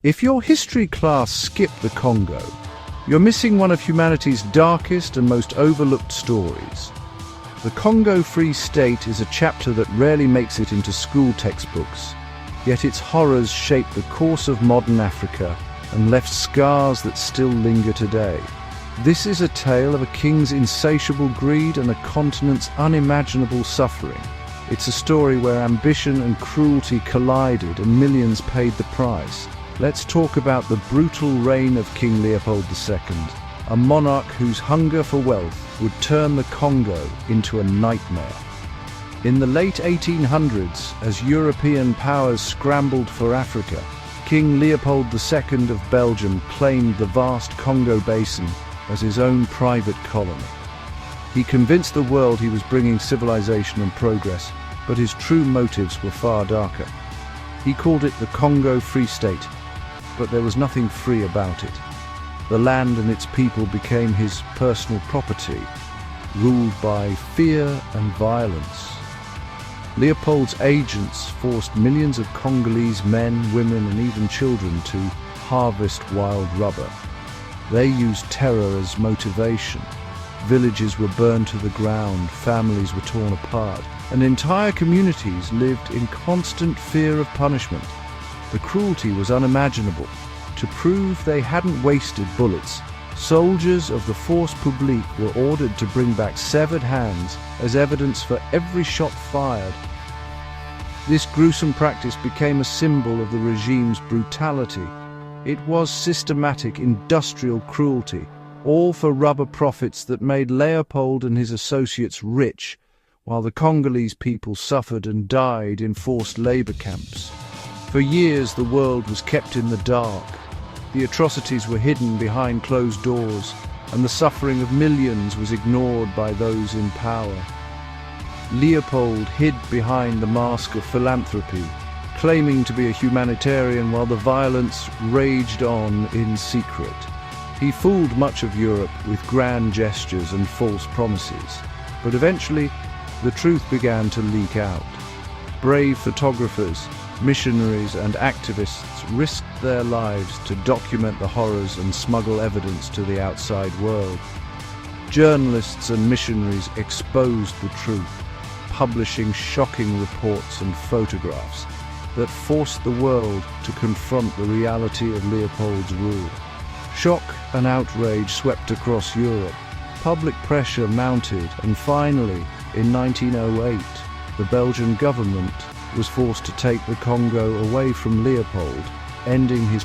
If your history class skipped the Congo, you're missing one of humanity's darkest and most overlooked stories. The Congo Free State is a chapter that rarely makes it into school textbooks, yet its horrors shaped the course of modern Africa and left scars that still linger today. This is a tale of a king's insatiable greed and a continent's unimaginable suffering. It's a story where ambition and cruelty collided and millions paid the price. Let's talk about the brutal reign of King Leopold II, a monarch whose hunger for wealth would turn the Congo into a nightmare. In the late 1800s, as European powers scrambled for Africa, King Leopold II of Belgium claimed the vast Congo basin as his own private colony. He convinced the world he was bringing civilization and progress, but his true motives were far darker. He called it the Congo Free State, but there was nothing free about it. The land and its people became his personal property, ruled by fear and violence. Leopold's agents forced millions of Congolese men, women, and even children to harvest wild rubber. They used terror as motivation. Villages were burned to the ground, families were torn apart, and entire communities lived in constant fear of punishment. The cruelty was unimaginable. To prove they hadn't wasted bullets, soldiers of the Force Publique were ordered to bring back severed hands as evidence for every shot fired. This gruesome practice became a symbol of the regime's brutality. It was systematic industrial cruelty, all for rubber profits that made Leopold and his associates rich, while the Congolese people suffered and died in forced labor camps. For years, the world was kept in the dark. The atrocities were hidden behind closed doors, and the suffering of millions was ignored by those in power. Leopold hid behind the mask of philanthropy, claiming to be a humanitarian while the violence raged on in secret. He fooled much of Europe with grand gestures and false promises, but eventually the truth began to leak out. Brave photographers, missionaries and activists risked their lives to document the horrors and smuggle evidence to the outside world. Journalists and missionaries exposed the truth, publishing shocking reports and photographs that forced the world to confront the reality of Leopold's rule. Shock and outrage swept across Europe. Public pressure mounted, and finally, in 1908, the Belgian government was forced to take the Congo away from Leopold, ending his